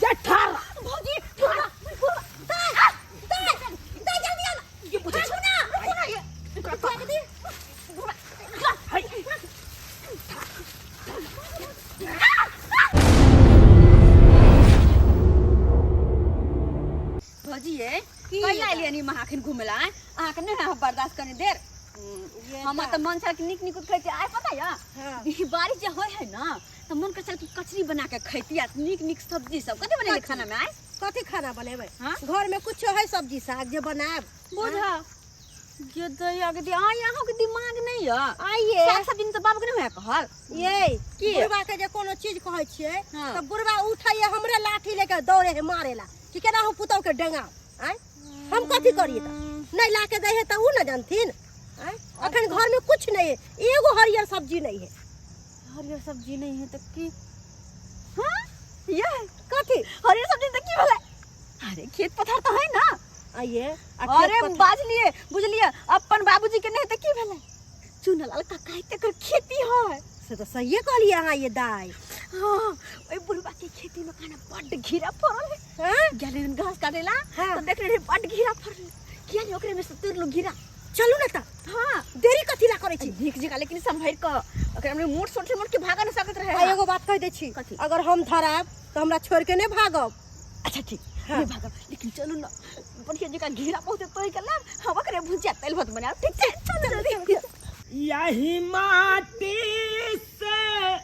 ये ठार भौजी दे जल्दी आ ये बुझे ना ये क्या दी भौजी ये कई आइलिए नी महाखिन घुमेला आ के नहीं बर्दाश्त करने देर हम त मन छल कि निक निक खैती आय पता या ई बारिश जे होय है ना त मन कर चल कि कचरी बना के खैती आ निक निक सब्जी सब कथि बनेले खाना में आय कथी खाना बनेबै घर में कुछ है सब्जी साग जे बनाब बुझा ये दया के आ यहाँ के दिमाग नहीं है आइए साग सब्जी त बाबू के नहीं कहल ये की बुढ़वा के जे कोनो चीज कहै छियै त बुढ़वा उठाइए हमरे लाठी लेके दौड़े है मारेला कि केना हम पुतौ के डेंगा आय हम कथी करिए त नहीं लाके दे है त उ न जानथिन आय अखन घर में कुछ नहीं है एगो हरियर सब्जी नहीं है हरियर सब्जी नहीं है त की हां ये कथी हरियर सब्जी त की भेलै अरे खेत पथार त है ना आइए अरे बाजलिए बुझलिए अपन बाबूजी के नहीं त की भेलै चुनलाल काका के कर खेती है से तो सही कहलिए अहाँ ये दाई हां ओई बुढ़वा के खेती में खाना बड़ घीरा फरल है हां गेलिन घास काटेला तो देख रहे बड़ घीरा फरल किया नहीं ओकरे में से तोड़ लो घीरा चलू ना त हां देरी कथी ला करै छी देख जगह लेकिन संभर क ओकरे में मोट सोट के भागा न सकत रहे एगो बात कह दे छी अगर हम धराब तो हमरा छोड़ के नहीं भागब अच्छा ठीक नहीं भागब लेकिन चलू ना बढ़िया जगह घीरा पहुंचे तोड़ के लाब हम ओकरे भुजिया तेल भात बनाओ ठीक है चल जल्दी यही माटी से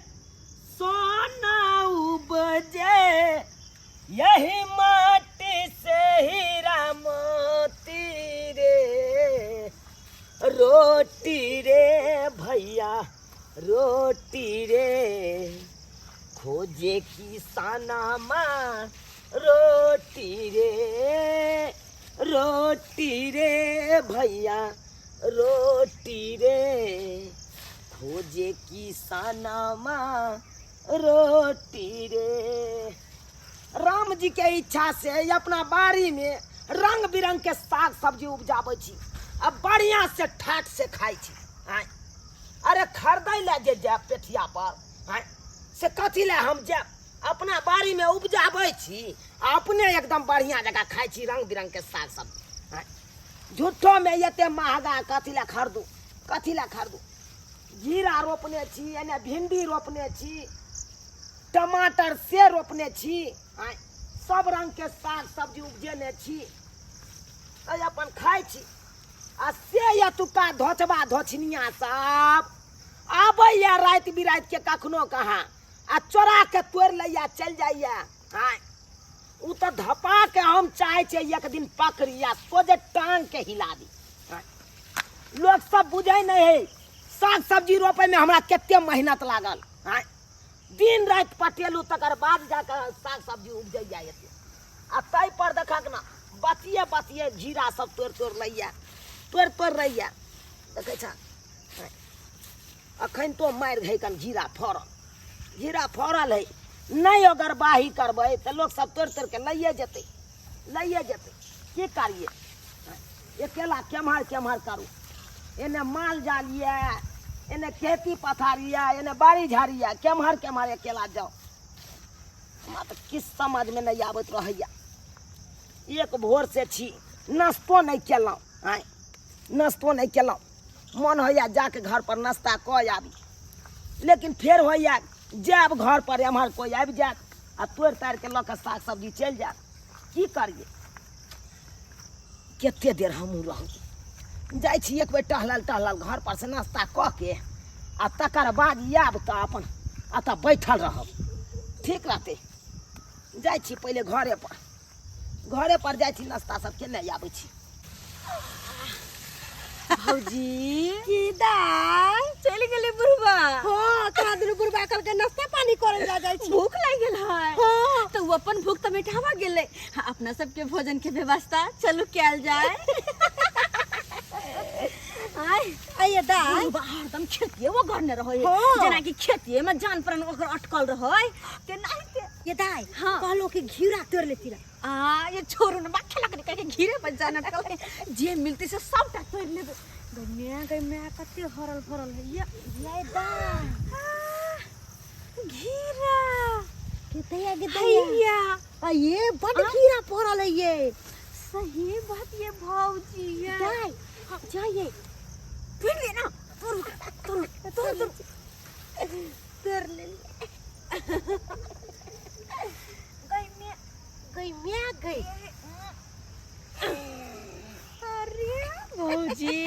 सोना उपजे यही माटी से हीरा मोती रे रोटी रे भैया रोटी रे खोजे किसाना माँ रोटी रे भैया रोटी रे खोजे किसाना माँ रोटी रे। राम जी के इच्छा से अपना बाड़ी में रंग बिरंग के साग सब्जी उपजाबै छी अब बढ़िया से ठाट से खाई छी आय अरे खरीदै ले जे जाए पेठिया पर आय से कथी ले हम जाए अपना बाड़ी में उपजाबै छी अपने एकदम बढ़िया जगह खाई छी रंग बिरंग के साग सब्जी आय झूठो में एते महंगा कथी ले खरीदू जीरा रोपने छी एने भिंडी रोपने छी टमाटर से रोपने छी आय सब रंग के साग सब्जी उपजेने छी अपन खाई छी आ से एतुका धोचबा धोछनिया सब आबैया राति बिराति के कखनो कहाँ आ चोरा के तोड़ लैया चल जाइया आय उ तो धपा के हम चाहे छे एक दिन पकड़िया सोझे टांग के हिला दी लोग सब बुझे नहीं है साग सब्जी रोपे में हमरा केते मेहनत लागल आय दिन रात पटेलू तकर बाद जाकर साग सब्जी उपज जाए आ तै पर देखक ना बतिये जीरा सब तोड़ रहिया देखे छ अखन तो मार घैकन जीरा फरल है नहीं अगर बाही करबै तो लोग सब तोड़ के लइए जेते की करिए अकेला केम्हर करू एने माल जालिए एने खेती पथारिया एने बाड़ी झाड़िया केम्हर अकेला जाओ हमरा तो किस समझ में नहीं आवत रहैया एक भोर से छी नाश्तो नहीं केलौं आय मन होइया जाके घर पर नाश्ता क आबी लेकिन फिर होइया जब घर पर एम्हर कोई आबि जात आ तोड़ ताड़ के लऽ साग सब्जी चल जात की करिए केते देर हमहूँ रहू जाइ छी एक बेर टहलल घर पर से नाश्ता कऽ के आ तकर बाद आब तऽ अपन अतऽ बैठल रहब ठीक रहते जाइ छी पहले घरे पर जाइ छी नाश्ता सब के ले आबै छी भौजी की दाई चल गेले बुढ़वा हां कहा दिन बुढ़वा कल के नाश्ता पानी करे जा छी भूख लाग गेल है हां तो वो अपन भूख त मिटावा गेले अपना सबके भोजन के व्यवस्था चलू कैल जाए आइए दाई हरदम खेतिए वो करने रहो जना कि खेतिए में जान प्राण ओकर अटकल रहो ते नहीं ते ये दाई हाँ कहलो कि घीरा तोड़ लेती ये छोरू न बाखा लकड़ी के घीरे पर जान अटकल जे मिलती से सबटा तोड़ लेबे गन्या कते हरल है ये दाई घीरा कितया ये बड़ कीड़ा पड़ल है ये। सही बात ये भौजी है। जाए जाइए फिर ले ना तुर तुर तुर तुर कर ले गई मैं गई। अरे भौजी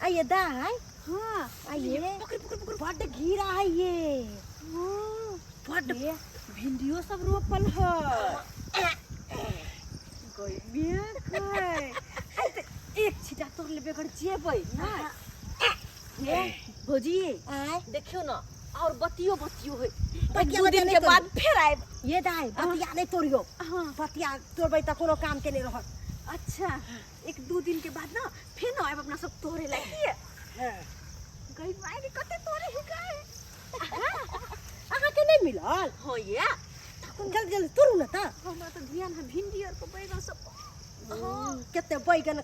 आइए दाई। हाँ आइए बड़ घीरा है ये। बड़ भिंडियो सब रोपल है। कोई बिया कोई एक छिटा तोड़ लेबे कर जेबै ना। ये भौजी देखियो ना और बतियो है। बतिया दो दिन के बाद फिर आए। ये दाई बतिया नहीं तोड़ियो। हाँ बतिया तोड़बै त कोनो काम के नहीं रहत। अच्छा एक दो दिन के बाद ना फिर ना आए अपना सब तोड़े लगी। गई माई के कते तोड़े है गए। आहा के नहीं मिलल। हो ये जल्दी जल्दी तोड़ू ना त। हमरा तो ध्यान है भिंडी और को बैगन सब। हां केते बैगन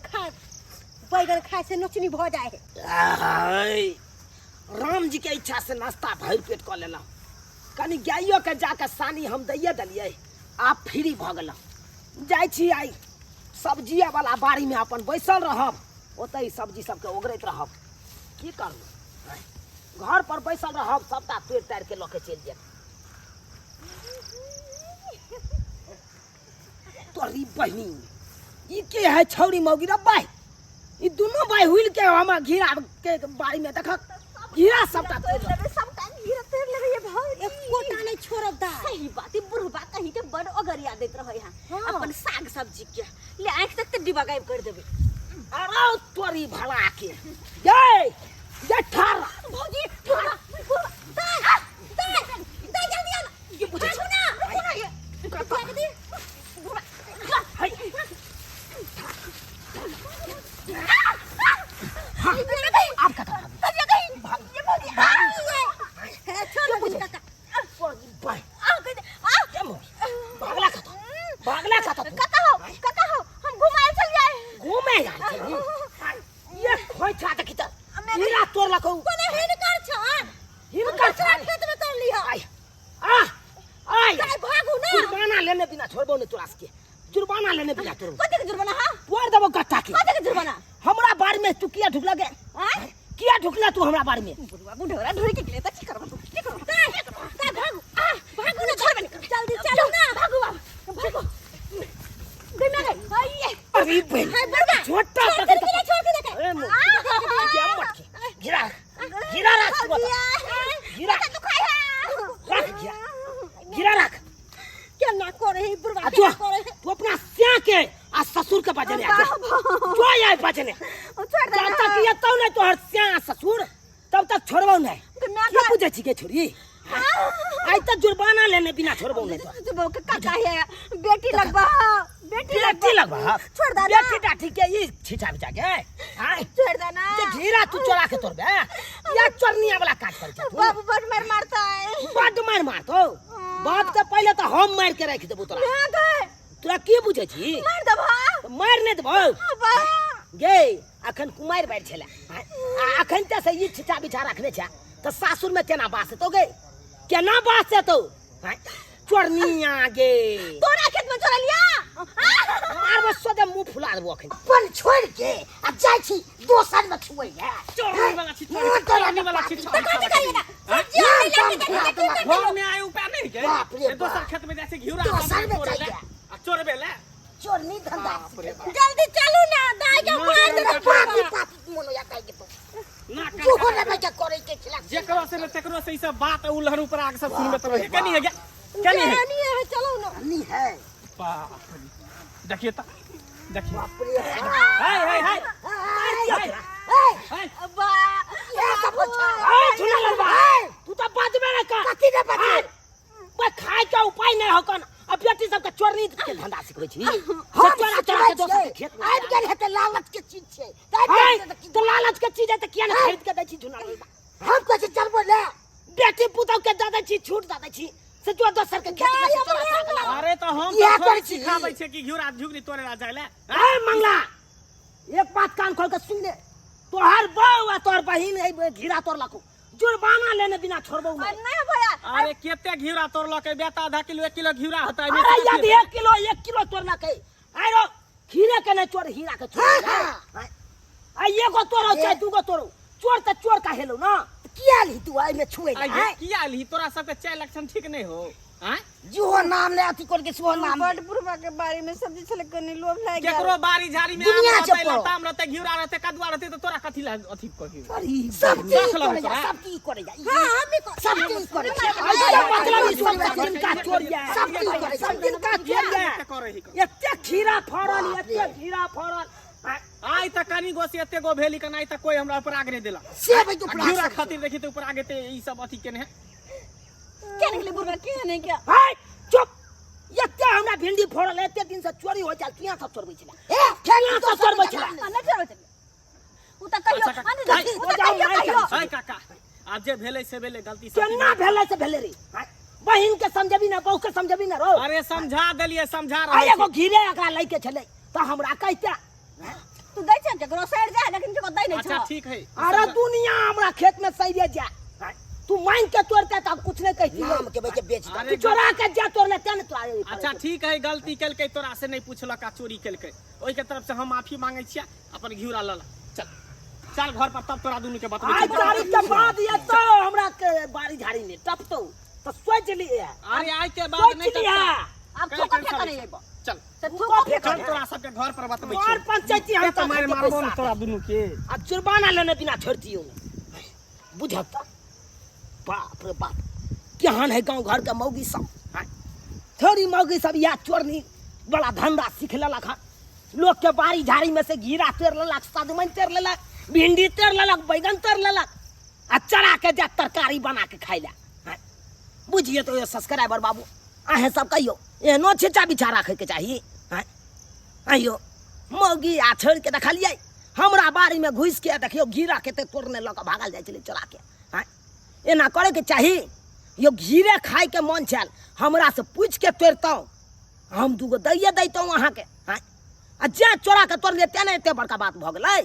खाए से नोचनी भ जाए है। राम जी के इच्छा से नाश्ता भर पेट कर लेला। कनी गाइयो के जाके सानी हम दैये दलिए। आप फ्री भ गेला। जाय छी आई सब्जी वाला बाड़ी में अपन बैसल रहब। ओतई सब्जी सबके ओगरैत रहब। की करब घर पर बैसल रहब सबटा पेड़ तार के लके चल जाए। तोरी बहनी ई के है छौरी मौगी रे बाई। ई दोनों बाई हुइल के हम घीरा के बाड़ी में देख घीरा सबटा तोड़ लेबे सब टाइम हीरा तोड़ लेबे ये भौजी। एक कोटा नहीं छोड़ब दा। सही बात है बुढ़बा कहीं के बड़ अगरिया देत रहे हां। अपन साग सब्जी के ले आंख तक ते डिब्बा गायब कर देबे। अरे तोरी भला के ये ठार भौजी बुढ़बा दे जल्दी आ। ये पूछे ना ये कर दे हाय आप का भाग ये भौजी है छोड़ मुझे काका। बाई आ कह दे आ क्या भागला खाता कता हो हम घुमाए चल जाए। घूमे यार ये खोई छा त किता हीरा तोड़ लको कोने हिनकर छ हिनकर खेत में तोड़ लिया। आई आई काय भागू ना। जुर्माना लेने बिना छोड़बो न तोरास के। जुर्माना लेने बिना तोड़ कते के जुर्माना हां तोड़ देबो गट्टा के। कते के जुर्माना हमरा बाड़ी में तू किया ढुकला गे। हां किया ढुकला तू हमरा बाड़ी में। बुढ़वा बुढ़वा ढोरी के लिए त की करबो की करबो काय भागू भागू ना घर में जल्दी चलो ना। भागो भागो गई ना गई आइए। अरे बहन हाय बड़का छोटा छोड़ के दे। अरे मो क्या मत गिरा गिरा रख तू गिरा तू खाए है रख गिरा रख क्या ना करे है बुढ़वा तू क्या करे है। तू अपना स्या के आ ससुर के बजने आ जो आए बजने छोड़ दे जब तक ये तो नहीं तो हर स्या ससुर तब तक छोड़बो नहीं। क्या पूछे छी के छोरी आई तो जुर्माना लेने बिना छोड़बो नहीं तो तू के काका है बेटी लगबा बेटी लगवा छोड़ दे बेटी डाठी के ये छिटा बिचा के हां छोड़ दे ना। ये घीरा तू चोरा के तोड़बे या चोरनिया वाला काट कर जा बाबू बड़ मार मारता है। बड़ मार तो बाप से पहले तो हम मार के रख देबो तोरा। ना गए तोरा की बुझे छी मार दबा तो मार नहीं देबो बा गे अखन कुमार बैठ छले अखन ते से ये छिटा बिछा रखने छ तो सासुर में केना बास तो गे केना बास है तो चोरनिया गे तोरा खेत में चोरा लिया मार बस सोदे मुंह फुला देबो अखन पन छोड़ के आ जाय छी दोसर में छुए है। चोरनी वाला छिछोरी चोरनी वाला छिछोरी कथि करिएगा घर में आए उपाय नहीं के बाप रे दोसर खेत में जैसे घिउरा दोसर में चाहिए। चोरबे ले चोरनी धंधा बाप जल्दी चलू ना दाई के मार दे पापी पापी मोनो या काई के तो ना जो हो ना मैं क्या करे के खिला जेकरो से तेकरो से ई सब बात उलहन ऊपर आके सब सुनबे तो कनी है क्या कनी है नहीं है चलो ना नहीं है बाप रे देखिए तो देखिए बाप रे हाय हाय हाय हाय हाय अब्बा ये सब अच्छा ए झुना लड़वा तू तो बात में ना का कथि ने बचे मैं खाए का उपाय नहीं हो कन अब बेटी सब के चोरनी के धंधा सिखबै छी हम चोरा चोरा के दोसर के खेत में आबि गेल हेते लालच के चीज छै तो लालच के चीज है तो किया ना खरीद के दै छी झुना लड़वा हम कैसे चलबो ले बेटी पुतौ के दे दै छी छूट दे दै छी से जो दोसर के खेत में से चोरा के ला अरे तो हम इएह तो करै थोड़ी छी। सिखाबै छै कि घिउरा झुगनी तोरे ला जाय ले ए मंगला एक बात कान खोल के सुन ले तोहर बहू आ तोहर बहिन घीरा तोड़ लको जुर्माना लेने बिना छोड़बो नहीं भैया अरे केते घिउरा तोड़लो के बेटा आधा किलो 1 किलो घिउरा होता है अरे यदि 1 किलो तोड़ना के आरो खीरे के नहीं चोर हीरा के चोर आ ये को तोड़ो चाहे तू को तोड़ो चोर त चोर का हेलो ना किया ली तू आई में छुए आई किया ली तोरा सब के चाय लक्षण ठीक नहीं हो हैं जो नाम ले अति कर के सो नाम बड़ बुढ़वा के बारे में सब्जी छले कनी लोभ लाग गया केकरो बारी झाड़ी में दुनिया आम रहते चप्पल। लताम रहते घिउरा रहते कदुआ रहते तो तोरा कथी ला अथी कही सब देख लो करे तोरा। सब चीज करे हां हम भी सब चीज करे मतलब इस सब दिन का चोरिया सब चीज करे सब दिन का चोरिया करे ही एते खीरा फड़ल एते खीरा फड़ल आई त कनी गोसी एते गो भेली कनाई त कोई हमरा ऊपर आगे नहीं देला से भाई तो घिउरा खातिर देखी तो ऊपर आगे ते ई सब अथी केने है क्या निकले बुढ़वा क्या नहीं क्या हाय चुप एते हमरा भिंडी फड़ल एते दिन से चोरी हो जा किया सब चोरबै छला ए खेल तो चोरबै छला ना चलो चल उ त कहियो अच्छा, आने काका, उ त कहियो हाय काका आज जे भेले से भेले गलती से केना भेले से भेले रे बहिन के समझबी ना बहू के समझबी ना रो अरे समझा देलिए समझा आ रहे एगो घीरे एकरा लै के छले त हमरा कहते तू दै छ केकरो साइड जा लेकिन केकरो दै नहीं अच्छा छ ठीक है अरे दुनिया हमरा खेत में सही जा तू मांग के तोड़ते त कुछ नहीं कहती नाम के बेचे बेच दे अरे तू चोरा के जा तोड़ लेते न तो आए अच्छा ठीक है गलती केलकै तोरा से नहीं पूछलक आ चोरी केलकै ओइ के तरफ से हम माफी मांगे छियै अपन घिउरा ल चल चल घर पर तब तोरा दुनू के बतबै आज छियै। तारीख के बाद ये तो हमरा के बाड़ी झाड़ी में टपतो तो सोच लिए अरे आज के बाद नहीं सोच लिया अब तो क्या करे एबो चल से तू तू को को फेंक चल तोरा सब के घर पर बतबै और छियै पंचायती हम तो मार मारबो न तोरा दुनू के अब जुर्माना लेने बिना छोड़ती हूँ बुझता बाप रे बाप केहन है गांव घर के मौगी सब हैं? थोड़ी मौगी सब या चोरनी बड़ा धंधा सीख लेलक हन लोग के बाड़ी झाड़ी में से घीरा तोड़ लेलक सजमन तोड़ लेलक भिंडी तोड़ लेलक बैगन तोड़ लेलक आ चढ़ा के जा तरकारी बना के खाई ला हैं? बुझिए तो ये सब्सक्राइबर बाबू अहे सब कहियो एहनो छिचा बिछा रखे के चाहिए हैं? आइयो मौगी आ छोड़ के देखलिए हमरा बाड़ी में घुस के देखियो घीरा के तोड़ने लग भागल जाए चले चोरा के हैं? एना करे के चाहिए यो घीरे खाए के मन छल हमरा से पूछ के तोड़तौ हम दूगो दैये दैतौ अहाँ के हैं? आ जे चोरा के तोड़ लेते ने एते बड़का बात भ गेलै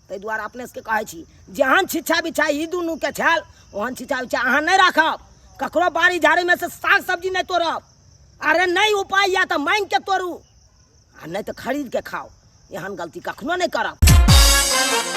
ताहि दुआरे अपने से कहै छी जेहन छिछा बिछा ई दुनू के छल ओहन छिछा बिछा अहाँ नहीं राखब ककरो बाड़ी झाड़ी में से साग सब्जी नहीं तोड़ब अरे नहीं उपाय या तो मांग के तोड़ू आ नहीं तो खरीद के खाओ एहन गलती कखनो नहीं करब